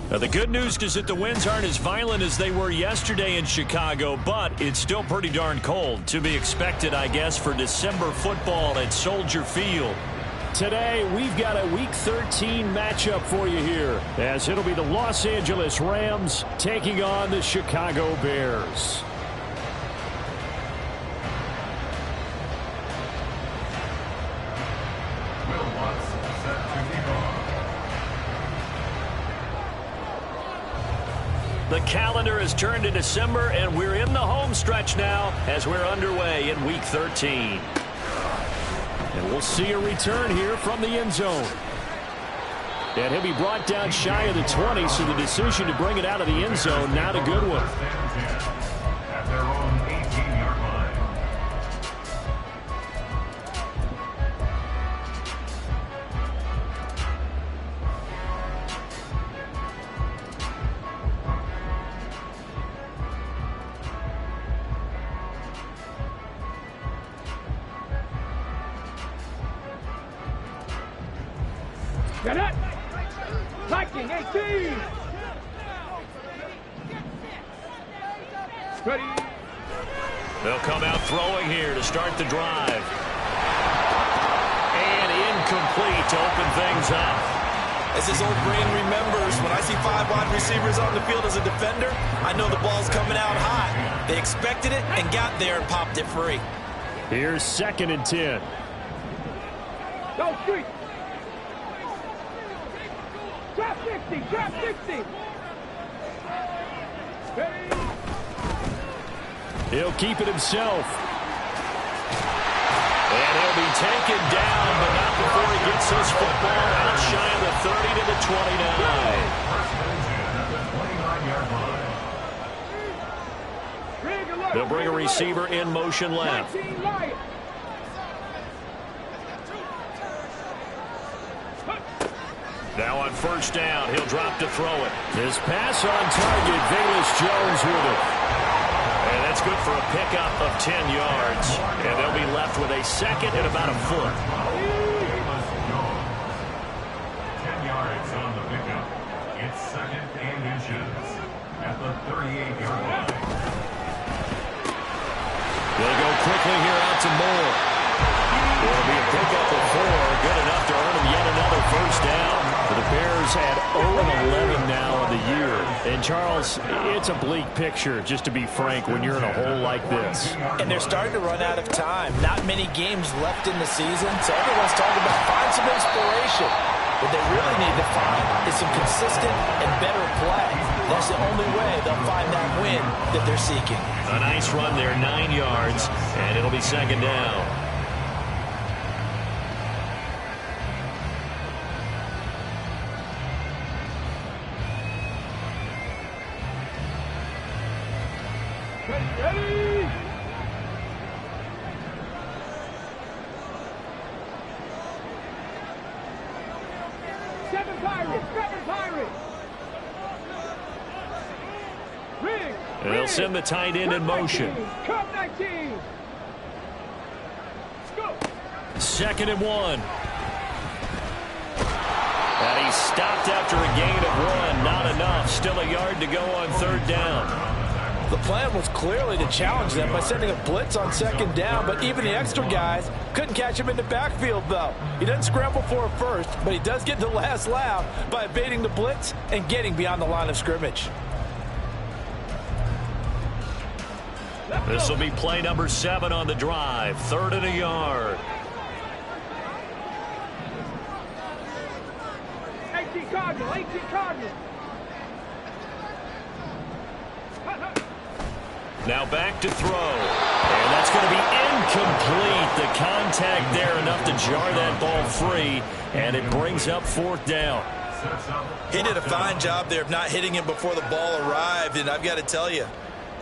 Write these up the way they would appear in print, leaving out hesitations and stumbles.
Now, the good news is that the winds aren't as violent as they were yesterday in Chicago, but it's still pretty darn cold. To be expected, I guess, for December football at Soldier Field. Today, we've got a Week 13 matchup for you here, as it'll be the Los Angeles Rams taking on the Chicago Bears. The calendar has turned to December, and we're in the home stretch now as we're underway in Week 13. And we'll see a return here from the end zone. And he'll be brought down shy of the 20, so the decision to bring it out of the end zone, not a good one. At their own 18-yard line. Get it! Viking 18! Ready! They'll come out throwing here to start the drive. And incomplete to open things up. As his old brain remembers, when I see 5 wide receivers on the field as a defender, I know the ball's coming out high. They expected it and got there and popped it free. Here's 2nd and 10. Go street! Trap 60! Trap 60! Ready! He'll keep it himself. And he'll be taken down, but not before he gets his football out shy of the 30 to the 29. They'll bring a receiver in motion left. Now on 1st down, he'll drop to throw it. His pass on target, Velus Jones with it. And that's good for a pickup of 10 yards. And they'll be left with a 2nd and about a foot. 10 yards on the pickup. It's 2nd and inches at the 38-yard line. They'll go quickly here out to Moore. It'll be a pickup of 4. Good enough to earn him yet another 1st down. The Bears had 0-11 now on the year. And, Charles, it's a bleak picture, just to be frank, when you're in a hole like this. And they're starting to run out of time. Not many games left in the season, so everyone's talking about find some inspiration. What they really need to find is some consistent and better play. That's the only way they'll find that win that they're seeking. A nice run there, 9 yards, and it'll be 2nd down. Ready! Seven Pirates! Ring! And they'll send the tight end in motion. Cup 19! Let's go! 2nd and 1. And he stopped after a gain of 1. Not enough. Still a yard to go on 3rd down. The plan was clearly to challenge them by sending a blitz on 2nd down, but even the extra guys couldn't catch him in the backfield, though. He doesn't scramble for a first, but he does get the last laugh by evading the blitz and getting beyond the line of scrimmage. This will be play number 7 on the drive. 3rd and a yard. 18 Cardinal! Now back to throw. And that's going to be incomplete. The contact there enough to jar that ball free. And it brings up 4th down. He did a fine job there of not hitting him before the ball arrived. And I've got to tell you,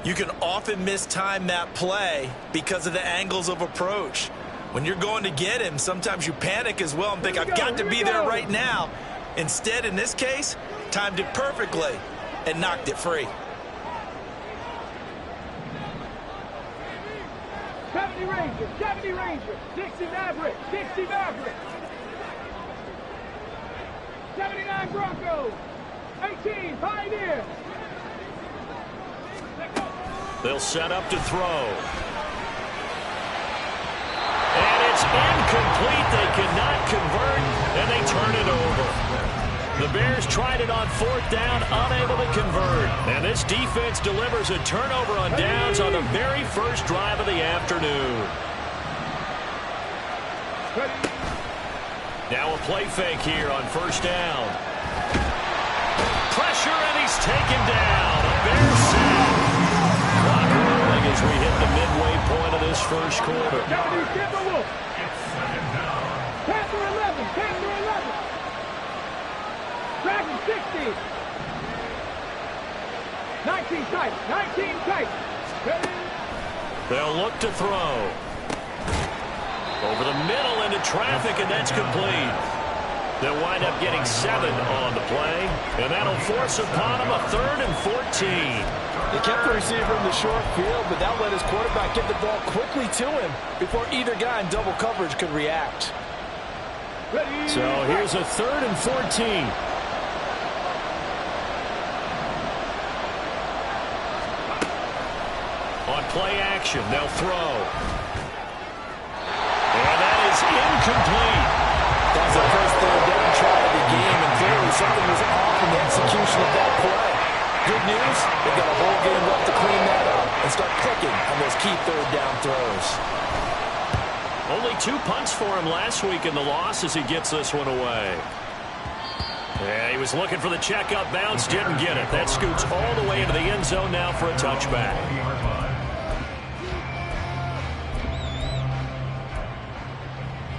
you can often mistime that play because of the angles of approach. When you're going to get him, sometimes you panic as well and think, I've got to be there right now. Instead, in this case, timed it perfectly and knocked it free. 70 Rangers, 60 Mavericks, 79 Broncos, 18, Pioneer. They'll set up to throw. And it's incomplete. They cannot convert, and they turn it over. The Bears tried it on 4th down, unable to convert. And this defense delivers a turnover on downs on the very first drive of the afternoon. Now a play fake here on 1st down. Pressure, and he's taken down. A Bears sack. Clock rolling as we hit the midway point of this first quarter. Panther 11, Panther 11. Dragon 60. 19 tight, 19 tight. They'll look to throw. Over the middle into traffic, and that's complete. They'll wind up getting 7 on the play, and that'll force upon them a 3rd and 14. They kept the receiver in the short field, but that let his quarterback get the ball quickly to him before either guy in double coverage could react. So here's a 3rd and 14. On play action, they'll throw. And that is incomplete. That's the first 3rd down try of the game, and clearly something was off in the execution of that play. Good news, they've got a whole game left to clean that up and start clicking on those key 3rd down throws. Only 2 punts for him last week in the loss as he gets this one away. Yeah, he was looking for the check-up bounce, didn't get it. That scoots all the way into the end zone now for a touchback.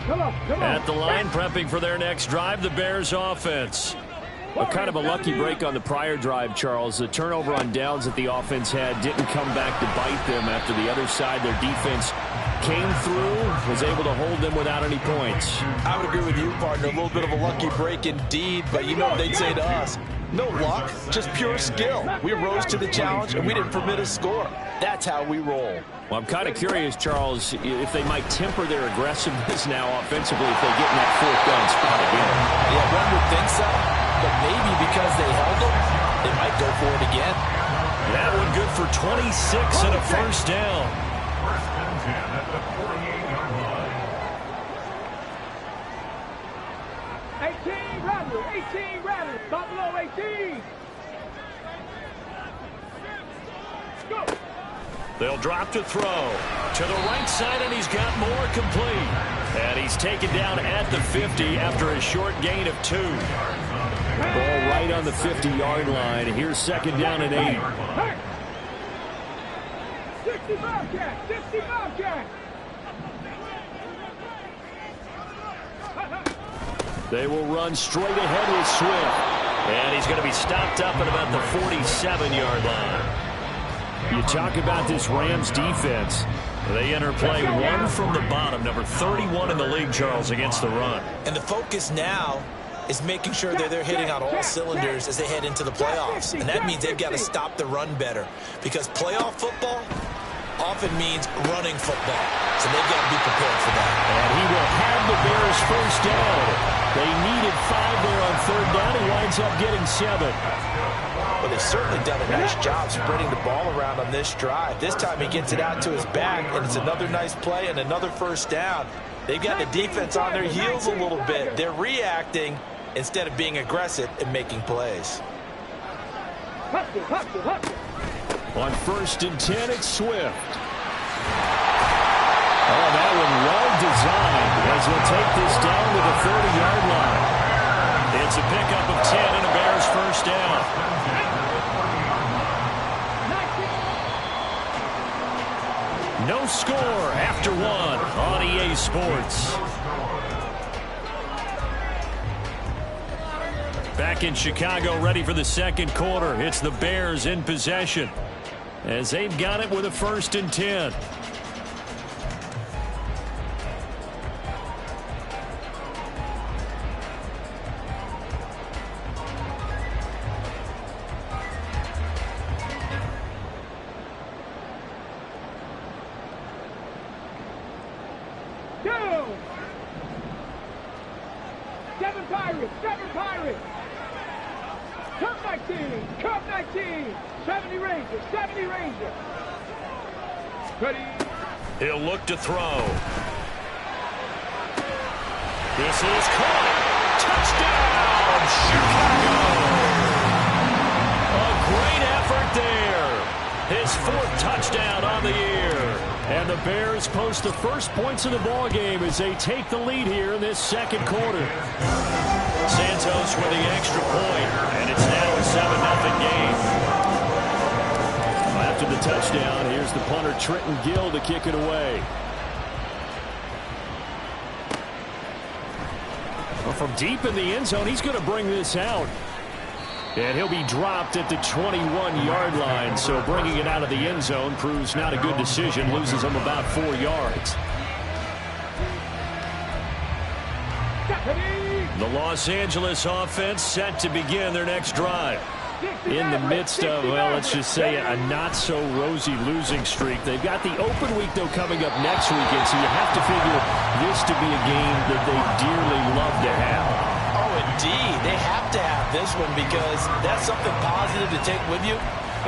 At the line, prepping for their next drive, the Bears offense. Kind of a lucky break on the prior drive, Charles. The turnover on downs that the offense had didn't come back to bite them after the other side. Their defense came through, was able to hold them without any points. I would agree with you, partner. A little bit of a lucky break indeed, but you know what they'd say to us. No luck, just pure skill. We rose to the challenge, and we didn't permit a score. That's how we roll. Well, I'm kind of curious, Charles, if they might temper their aggressiveness now offensively if they get in that 4th down spot again. Yeah, one would think so, but maybe because they held them, they might go for it again. That one good for 26 and a 1st down. 1st and 10 at the 48-yard line. 18 Rattler, 18 Rattler, Buffalo 18. Go. They'll drop to throw. To the right side, and he's got more complete. And he's taken down at the 50 after a short gain of 2. Ball right on the 50-yard line. Here's 2nd down and 8. 65 catch, 65 catch. They will run straight ahead with Swift. And he's going to be stopped up at about the 47-yard line. You talk about this Rams defense. They enter play 1 from the bottom, number 31 in the league, Charles, against the run. And the focus now is making sure that they're hitting on all cylinders as they head into the playoffs. And that means they've got to stop the run better, because playoff football often means running football. So they've got to be prepared for that. And he will have the Bears 1st down. They needed 5 there on 3rd down. He winds up getting 7. Well, they've certainly done a nice job spreading the ball around on this drive. This time he gets it out to his back, and it's another nice play and another 1st down. They've got the defense on their heels a little bit. They're reacting instead of being aggressive and making plays. On 1st and 10, it's Swift. Oh, that one well designed as he'll take this down to the 30-yard line. It's a pickup of 10 and a Bears 1st down. No score after 1 on EA Sports. Back in Chicago, ready for the 2nd quarter. It's the Bears in possession as they've got it with a 1st and 10. Cup 19. Cup 19. 70 Rangers. 70 Rangers. Ready. He'll look to throw. This is caught. Touchdown, Chicago. A great effort there. His 4th touchdown on the year. And the Bears post the first points of the ball game as they take the lead here in this second quarter. Santos with the extra point, and it's now a 7-0 game. After the touchdown, here's the punter Trenton Gill to kick it away. Well, from deep in the end zone, he's going to bring this out. And he'll be dropped at the 21-yard line, so bringing it out of the end zone proves not a good decision, loses him about 4 yards. The Los Angeles offense set to begin their next drive. In the midst of, well, let's just say a not-so-rosy losing streak. They've got the open week, though, coming up next weekend, so you have to figure this to be a game that they dearly love to have. Oh, indeed. They have to have this one because that's something positive to take with you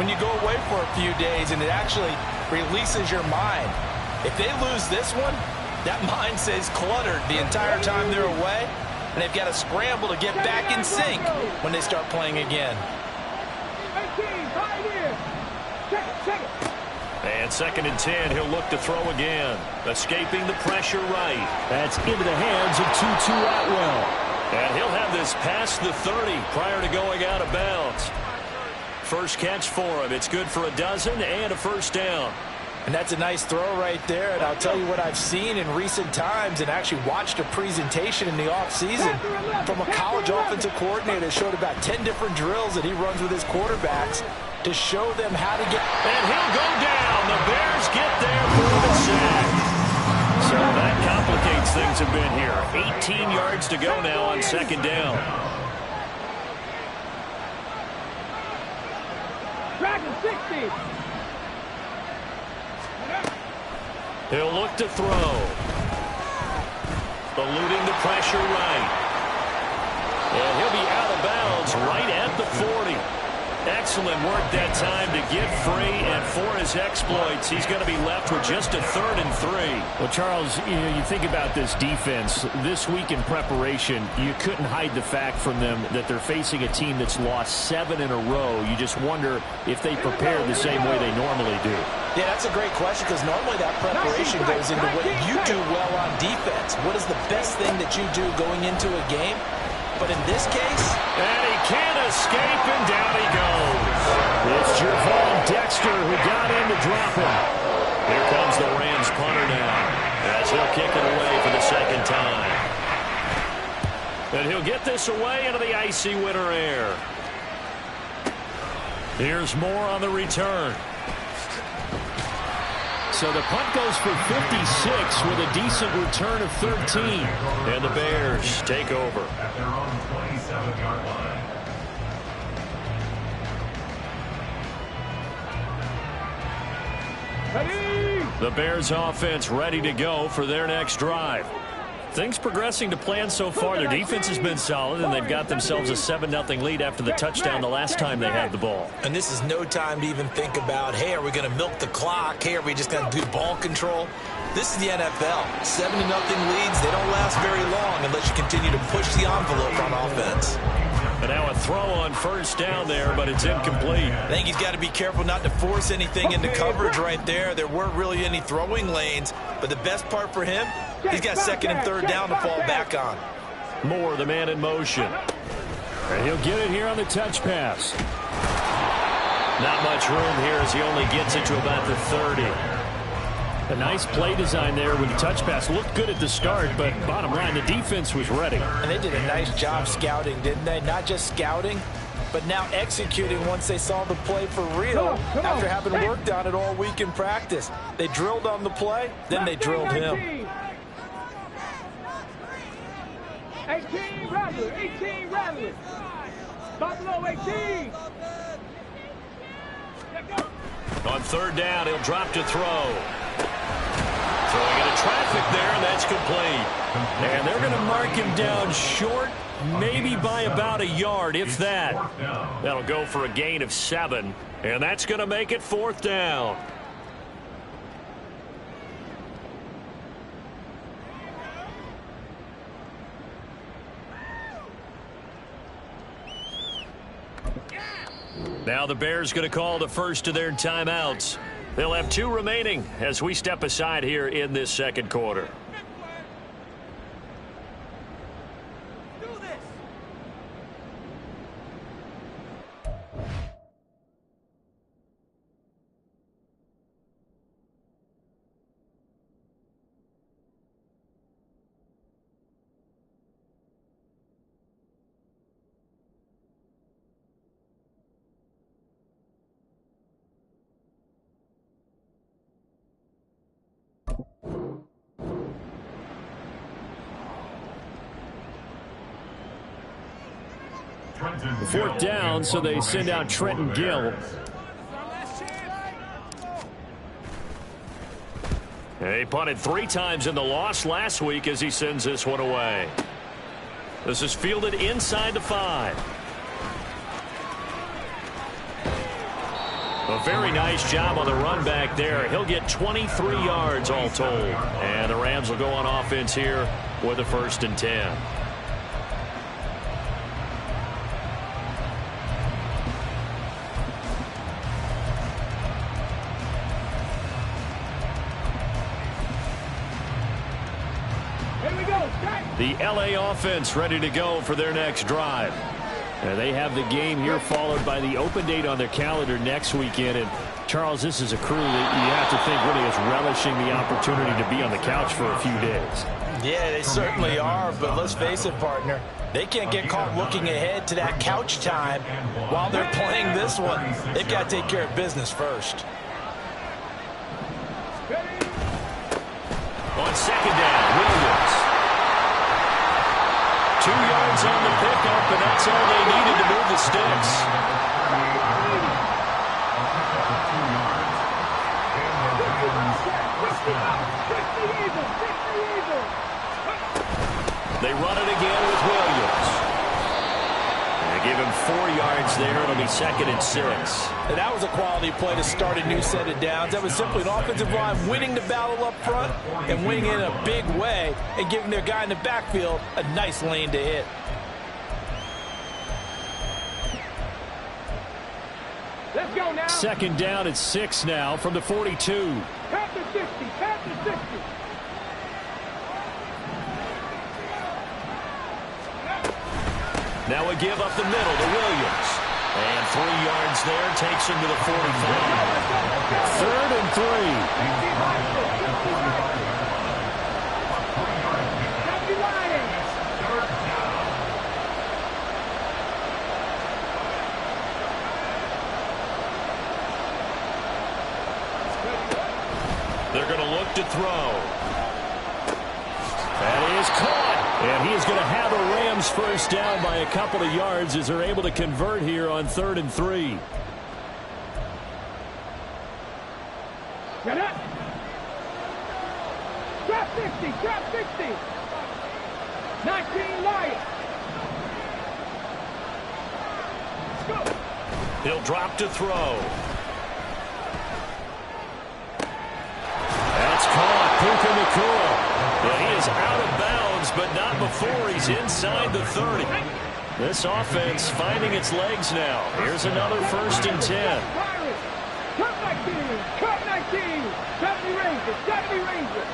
when you go away for a few days, and it actually releases your mind. If they lose this one, that mind stays cluttered the entire time they're away, and they've got to scramble to get back in sync when they start playing again. And 2nd and 10, he'll look to throw again. Escaping the pressure right. That's into the hands of Tutu Atwell. And he'll have this past the 30 prior to going out of bounds. First catch for him. It's good for a dozen and a first down. And that's a nice throw right there. And I'll tell you what I've seen in recent times and actually watched a presentation in the offseason from a college offensive coordinator that showed about 10 different drills that he runs with his quarterbacks to show them how to get. And he'll go down. The Bears get there for the sack. So that complicates things a bit here. 18 yards to go now on 2nd down. Dragon 60. He'll look to throw. Eluding the pressure right. And he'll be out of bounds right at the 40. Excellent work that time to get free, and for his exploits, he's going to be left with just a 3rd and 3. Well, Charles, you think about this defense. This week in preparation, you couldn't hide the fact from them that they're facing a team that's lost 7 in a row. You just wonder if they prepare the same way they normally do. Yeah, that's a great question because normally that preparation goes into what you do well on defense. What is the best thing that you do going into a game? But in this case, and he can't escape, and down he goes. It's Jervon Dexter who got in to drop him. Here comes the Rams punter now, as he'll kick it away for the 2nd time. And he'll get this away into the icy winter air. Here's more on the return. So the punt goes for 56 with a decent return of 13. And the Bears take over. At their own 27-yard line. Ready. The Bears offense ready to go for their next drive. Things progressing to plan so far. Their defense has been solid, and they've got themselves a 7-0 lead after the touchdown the last time they had the ball. And this is no time to even think about, hey, are we going to milk the clock? Hey, are we just going to do ball control? This is the NFL. 7-0 leads, they don't last very long unless you continue to push the envelope on offense. And now a throw on 1st down there, but it's incomplete. I think he's got to be careful not to force anything into coverage right there. There weren't really any throwing lanes, but the best part for him, he's got 2nd and 3rd down to fall back on. Moore, the man in motion. And he'll get it here on the touch pass. Not much room here as he only gets it to about the 30. A nice play design there with the touch pass. Looked good at the start, but bottom line, the defense was ready. And they did a nice job scouting, didn't they? Not just scouting, but now executing once they saw the play for real after having worked on it all week in practice. They drilled on the play, then they drilled him. 18 Rattler, 18 Rattler. Buffalo 18. On 3rd down, he'll drop to throw. Throwing it to traffic there, and that's complete. And they're going to mark him down short, maybe by about a yard, if that. That'll go for a gain of 7, and that's going to make it 4th down. Now the Bears going to call the first of their timeouts. They'll have 2 remaining as we step aside here in this second quarter. Fourth down, so they send out Trenton Gill. He punted 3 times in the loss last week as he sends this one away. This is fielded inside the 5. A very nice job on the run back there. He'll get 23 yards all told. And the Rams will go on offense here with a 1st and 10. The LA offense ready to go for their next drive. And they have the game here followed by the open date on their calendar next weekend. And, Charles, this is a crew that you have to think really is relishing the opportunity to be on the couch for a few days. Yeah, they certainly are, but let's face it, partner. They can't get caught looking ahead to that couch time while they're playing this one. They've got to take care of business first. On second down, Williams. 2 yards on the pickup, and that's all they needed to move the sticks. They run it again with Williams. And they give him 4 yards there. It'll be 2nd and 6. And that was a quality play to start a new set of downs. That was simply an offensive line winning the battle up front and winning it in a big way and giving their guy in the backfield a nice lane to hit. Let's go now. 2nd down at 6 now from the 42. Pat the 60. Pat the 60. Now a give up the middle to Williams. And 3 yards there takes him to the 45. 3rd and 3. They're going to look to throw. That is caught. And he is going to have a Rams 1st down by a couple of yards as they're able to convert here on 3rd and 3. Get up. Drop 60. Drop 60. 19 Lions. Go. He'll drop to throw. That's caught. Puka Nacua. And he is out of bounds, but not before he's inside the 30. This offense finding its legs now. Here's another 1st and 10. Cut 19. Cut 19. 70 Rangers. 70 Rangers.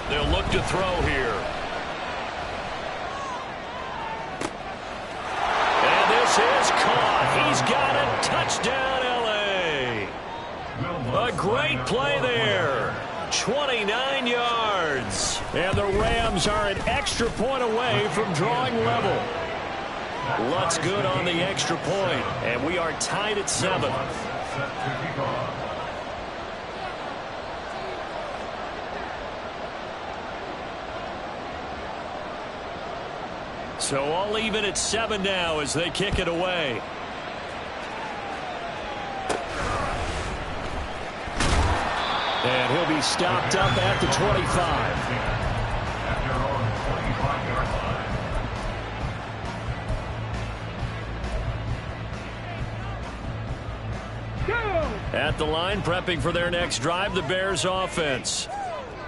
They'll look to throw here. And this is caught. He's got it. Touchdown, L.A. A great play there. 29 yards. And the Rams are an extra point away from drawing level. Lutz good on the extra point. And we are tied at 7. So all even at 7 now as they kick it away. And he'll be stopped up at the 25. At their own 25-yard line. At the line, prepping for their next drive, the Bears offense.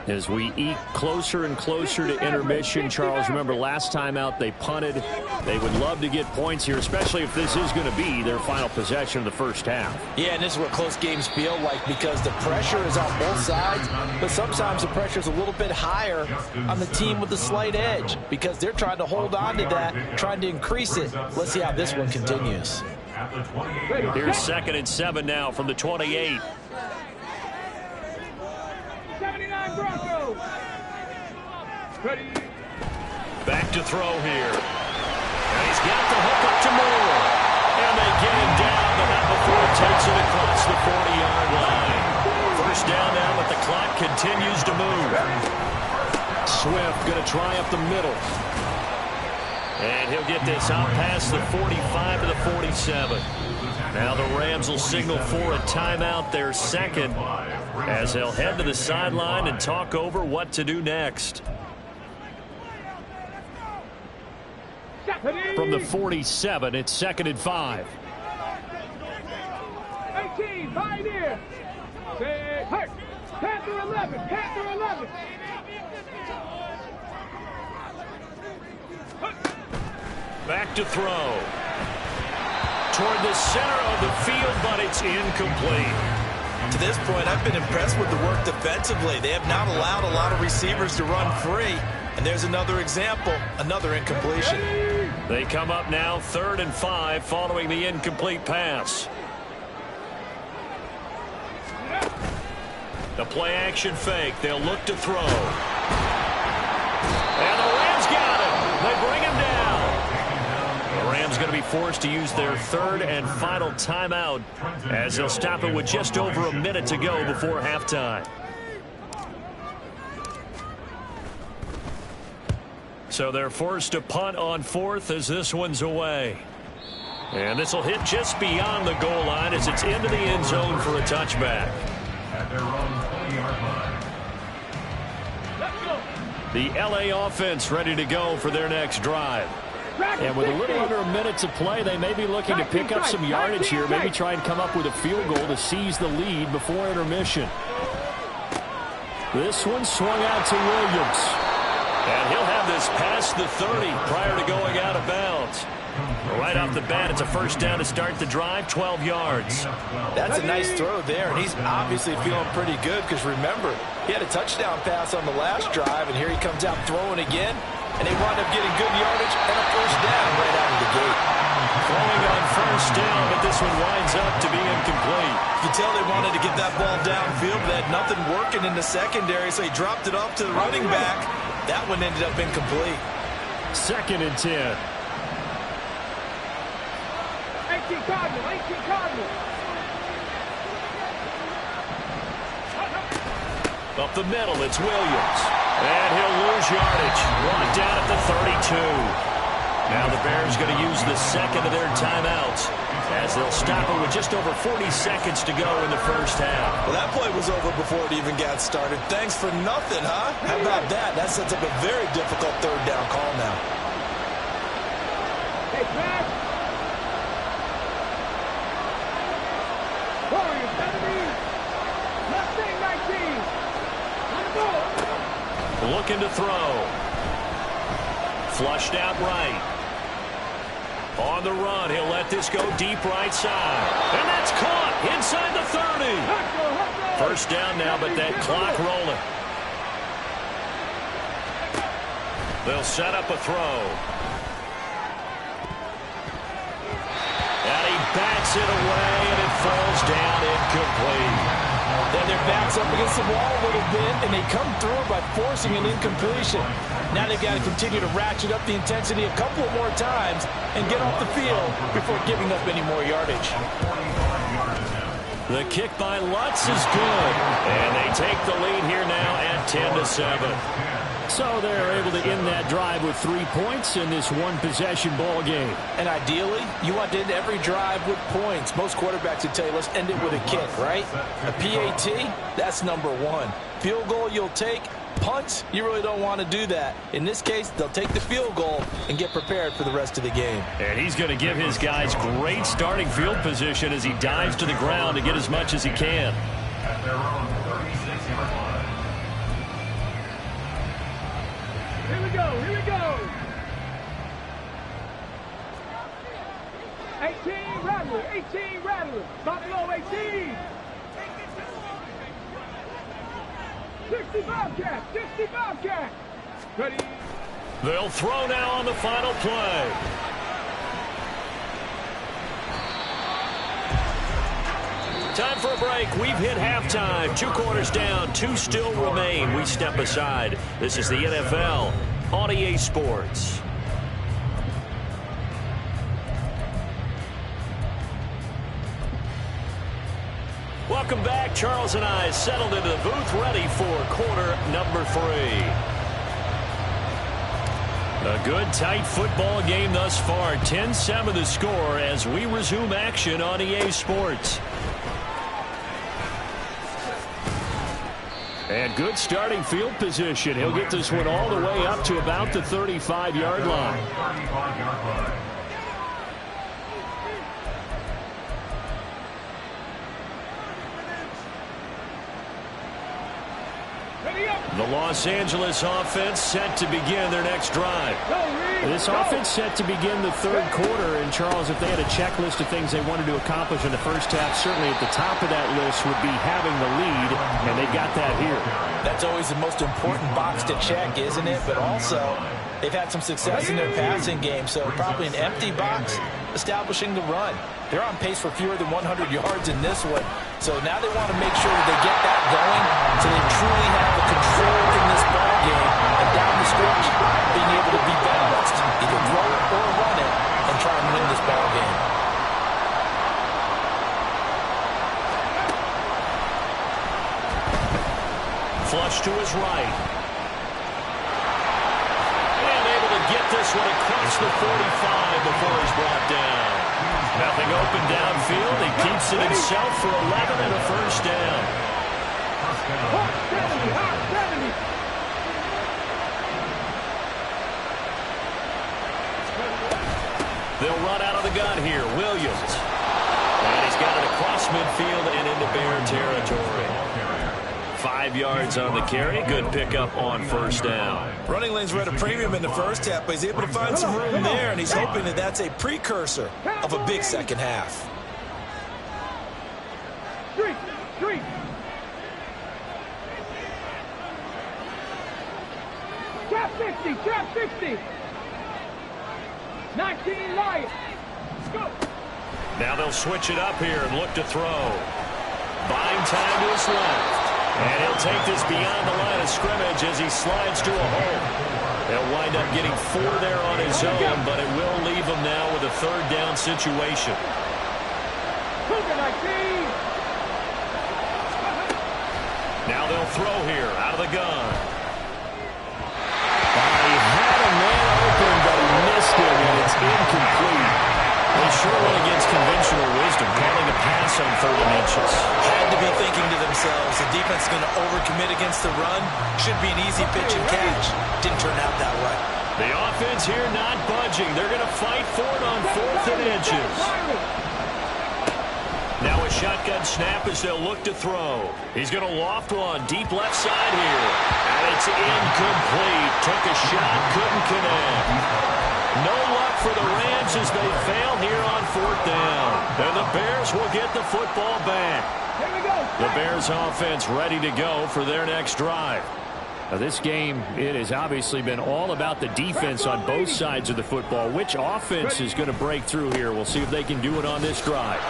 As we eke closer and closer to intermission, Charles, remember last time out they punted. They would love to get points here, especially if this is going to be their final possession of the first half. Yeah, and this is what close games feel like because the pressure is on both sides, but sometimes the pressure is a little bit higher on the team with the slight edge because they're trying to hold on to that, trying to increase it. Let's see how this one continues. Here's 2nd and 7 now from the 28. 79 Broncos. Ready. Back to throw here. And he's got the hook up to Moore. And they get him down, but not before it takes it across the 40-yard line. First down now, but the clock continues to move. Swift going to try up the middle. And he'll get this out past the 45 to the 47. Now the Rams will signal for a timeout, their second, as they'll head to the sideline and talk over what to do next. From the 47, it's 2nd and 5. 18, Pioneer. Say, hurt. Panther 11, Panther 11. Back to throw. Toward the center of the field, but it's incomplete. To this point, I've been impressed with the work defensively. They have not allowed a lot of receivers to run free. And there's another example, another incompletion. They come up now 3rd and 5 following the incomplete pass. The play action fake. They'll look to throw. And the Rams got him. They bring him down. The Rams going to be forced to use their 3rd and final timeout as they'll stop it with just over a minute to go before halftime. So they're forced to punt on 4th as this one's away. And this will hit just beyond the goal line as it's into the end zone for a touchback. At their own 20-yard line. The LA offense ready to go for their next drive. And with a little under a minute to play, they may be looking to pick up some yardage here, maybe try and come up with a field goal to seize the lead before intermission. This one swung out to Williams. And he'll have this past the 30 prior to going out of bounds. Right off the bat, it's a first down to start the drive, 12 yards. That's a nice throw there, and he's obviously feeling pretty good because remember, he had a touchdown pass on the last drive, and here he comes out throwing again, and they wound up getting good yardage and a first down right out of the gate. Throwing on first down, but this one winds up to be incomplete. You can tell they wanted to get that ball downfield, but had nothing working in the secondary, so he dropped it off to the running back. That one ended up incomplete. 2nd and 10. 18 Cardinal, 18 Cardinal. Up the middle, it's Williams. And he'll lose yardage. Brought down at the 32. Now the Bears going to use the 2nd of their timeouts as they'll stop it with just over 40 seconds to go in the first half. Well, that play was over before it even got started. Thanks for nothing, huh? How about that? That sets up a very difficult 3rd down call now. Hey, Pat. Warriors 70. Mustang 19. On the ball. Looking to throw. Flushed out right. On the run, he'll let this go deep right side. And that's caught inside the 30. First down now, but that clock rolling. They'll set up a throw. And he bats it away, and it falls down incomplete. Then their back's up against the wall a little bit, and they come through by forcing an incompletion. Now they've got to continue to ratchet up the intensity a couple more times and get off the field before giving up any more yardage. The kick by Lutz is good. And they take the lead here now at 10-7. So they're able to end that drive with 3 points in this one-possession ball game. And ideally, you want to end every drive with points. Most quarterbacks would tell you, let's end it with a kick, right? A PAT, that's number one. Field goal you'll take. Punts, you really don't want to do that. In this case, they'll take the field goal and get prepared for the rest of the game. And he's going to give his guys great starting field position as he dives to the ground to get as much as he can. At their own 36-yard line. Here we go, here we go. 18 Rattler, 18 Rattler. Buffalo 18. 60 Bobcat, 60 Bobcat. Ready. They'll throw now on the final play. Time for a break. We've hit halftime. 2 quarters down, 2 still remain. We step aside. This is the NFL on EA Sports. Welcome back. Charles and I settled into the booth, ready for quarter number 3. A good, tight football game thus far. 10-7 the score as we resume action on EA Sports. And good starting field position. He'll get this one all the way up to about the 35-yard line. 35-yard line. The Los Angeles offense set to begin their next drive. This offense set to begin the third quarter. And, Charles, if they had a checklist of things they wanted to accomplish in the first half, certainly at the top of that list would be having the lead, and they got that here. That's always the most important box to check, isn't it? But also, they've had some success in their passing game, so probably an empty box establishing the run. They're on pace for fewer than 100 yards in this one, so now they want to make sure that they get that going so they truly have the control in this ball game, and down the stretch, being able to be balanced, either throw it or run it, and try and win this ball game. Flush to his right. And able to get this one across the 45 before he's brought down. Nothing open downfield. He keeps it himself for 11 and a first down. Hot 70, hot 70. They'll run out of the gun here. Williams. And he's got it across midfield and into Bear territory. 5 yards on the carry. Good pickup on first down. Running lanes were at a premium in the first half, but he's able to find some room there, and he's hoping that that's a precursor of a big second half. Three. Trap 60. 19 Lions. Let's go. Now they'll switch it up here and look to throw. Buying time to his left. And he'll take this beyond the line of scrimmage as he slides to a hole. They'll wind up getting 4 there on his own, but it will leave him now with a third down situation. Now they'll throw here out of the gun. He had a man open, but he missed him, and it's incomplete. They sure went against conventional wisdom, calling a pass on 3rd and inches. Had to be thinking to themselves, the defense is going to overcommit against the run. Should be an easy pitch and catch. Didn't turn out that way. The offense here not budging. They're going to fight for it on 4th and inches. Now a shotgun snap as they'll look to throw. He's going to loft one deep left side here. And it's incomplete. Took a shot, couldn't connect. No luck for the Rams as they fail here on 4th down. And the Bears will get the football back. Here we go. The Bears offense ready to go for their next drive. Now this game, it has obviously been all about the defense on both sides of the football. Which offense is going to break through here? We'll see if they can do it on this drive.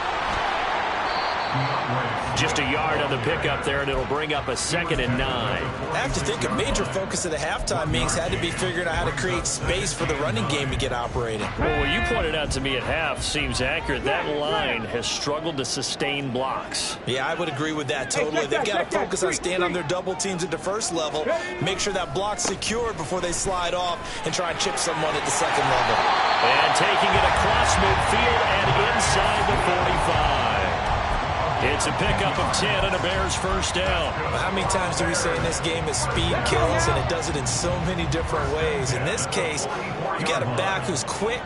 Just a yard on the pickup there, and it'll bring up a 2nd and 9. I have to think a major focus of the halftime meetings had to be figuring out how to create space for the running game to get operating. Well, what you pointed out to me at half seems accurate. That line has struggled to sustain blocks. Yeah, I would agree with that totally. They've got to focus on staying on their double teams at the first level, make sure that block's secured before they slide off and try and chip someone at the second level. And taking it across midfield and inside the 45. It's a pickup of 10 and a Bears first down. How many times do we say in this game that speed kills, and it does it in so many different ways? In this case, you got a back who's quick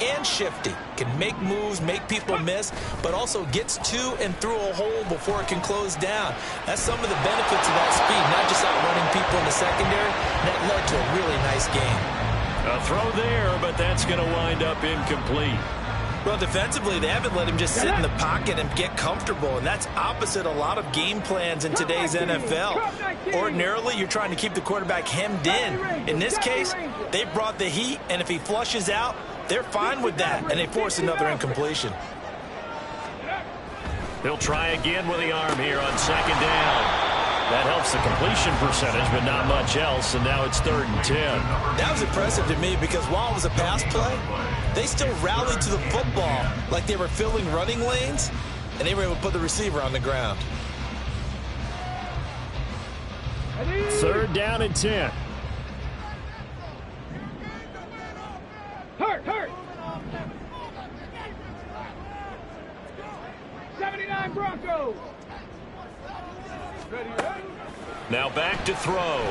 and shifty, can make moves, make people miss, but also gets to and through a hole before it can close down. That's some of the benefits of that speed, not just outrunning people in the secondary. That led to a really nice game. A throw there, but that's going to wind up incomplete. Well, defensively, they haven't let him just sit in the pocket and get comfortable, and that's opposite a lot of game plans in today's NFL. Ordinarily, you're trying to keep the quarterback hemmed in. In this case, they brought the heat, and if he flushes out, they're fine with that, and they force another incompletion. They'll try again with the arm here on 2nd down. That helps the completion percentage, but not much else, and now it's 3rd and 10. That was impressive to me because while it was a pass play, they still rallied to the football like they were filling running lanes, and they were able to put the receiver on the ground. 3rd down and 10. Hurt. 79 Broncos. Now back to throw.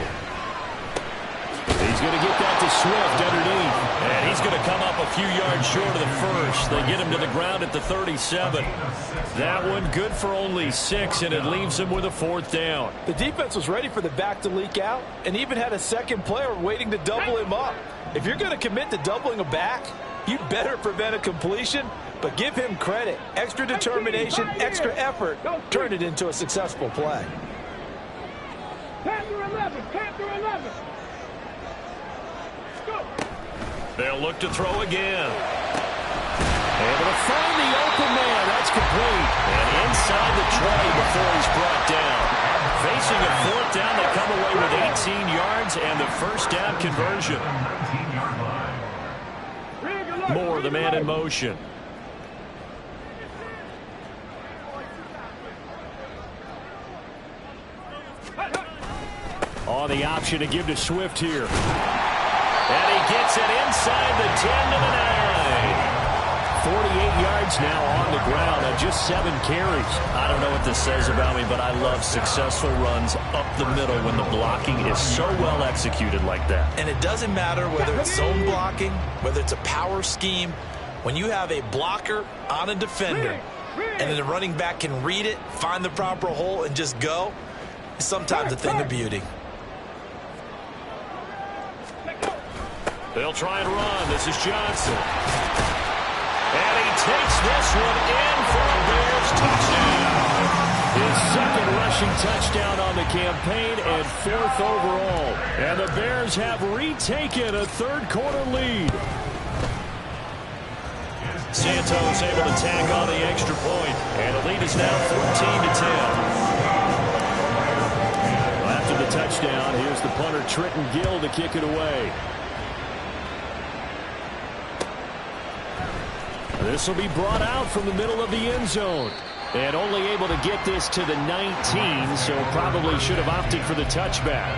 He's going to get that to Swift underneath. And he's going to come up a few yards short of the first. They get him to the ground at the 37. That one good for only 6, and it leaves him with a 4th down. The defense was ready for the back to leak out and even had a second player waiting to double him up. If you're going to commit to doubling a back, you better prevent a completion, but give him credit. Extra determination, extra effort, turn it into a successful play. Panther 11. Go. They'll look to throw again. Able to find the open man. That's complete. And inside the 20 before he's brought down. Facing a 4th down, they come away with 18 yards and the first down conversion. Moore, the man in motion. On the option to give to Swift here. And he gets it inside the 10 to the 9. 48 yards now on the ground on just 7 carries. I don't know what this says about me, but I love successful runs up the middle when the blocking is so well executed like that. And it doesn't matter whether it's zone blocking, whether it's a power scheme. When you have a blocker on a defender and then the running back can read it, find the proper hole, and just go, it's sometimes a thing of beauty. They'll try and run. This is Johnson. And he takes this one in for a Bears touchdown. His 2nd rushing touchdown on the campaign and 4th overall. And the Bears have retaken a 3rd quarter lead. Santos able to tack on the extra point. And the lead is now 14-10. After the touchdown, here's the punter Trenton Gill to kick it away. This will be brought out from the middle of the end zone. And only able to get this to the 19, so probably should have opted for the touchback.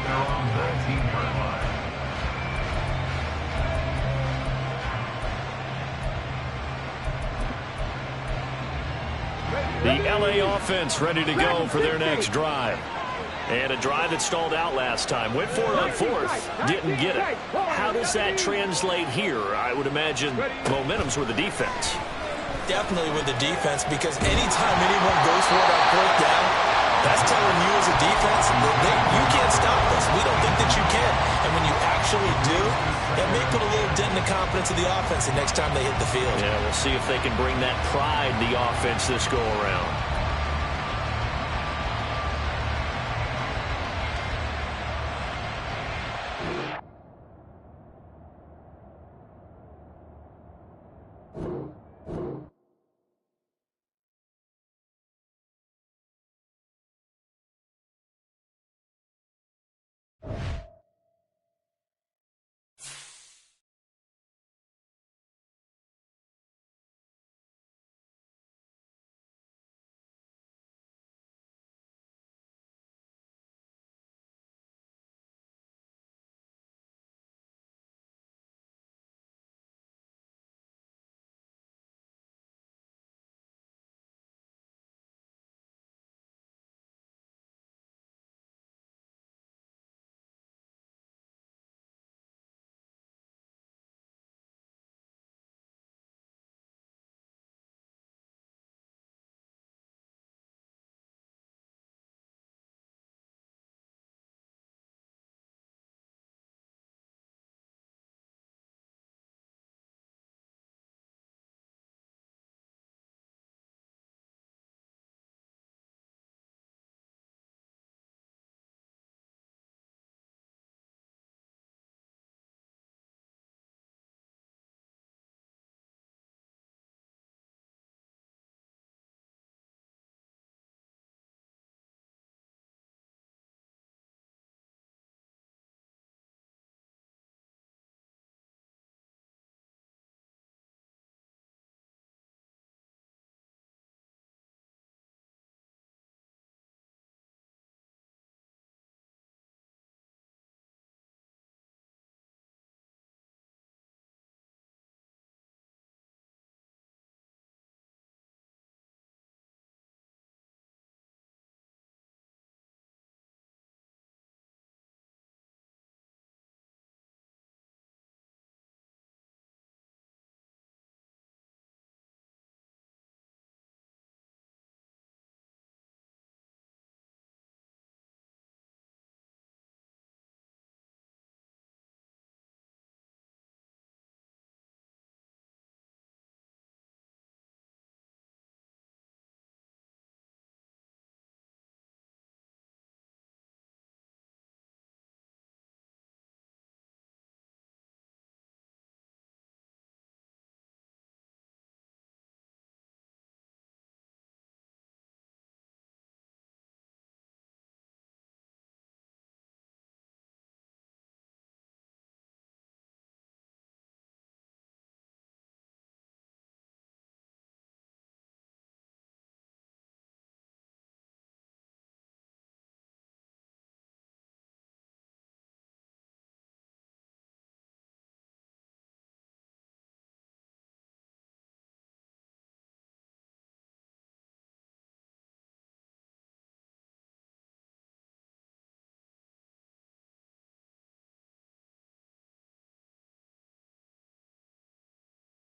The LA offense ready to go for their next drive. And a drive that stalled out last time. Went for it on 4th. Didn't get it. How does that translate here? I would imagine momentum's with the defense. Definitely with the defense, because anytime anyone goes for it on 4th down, that's telling you as a defense, you can't stop us. We don't think that you can. And when you actually do, it may put a little dent in the confidence of the offense the next time they hit the field. Yeah, we'll see if they can bring that pride, the offense, this go around.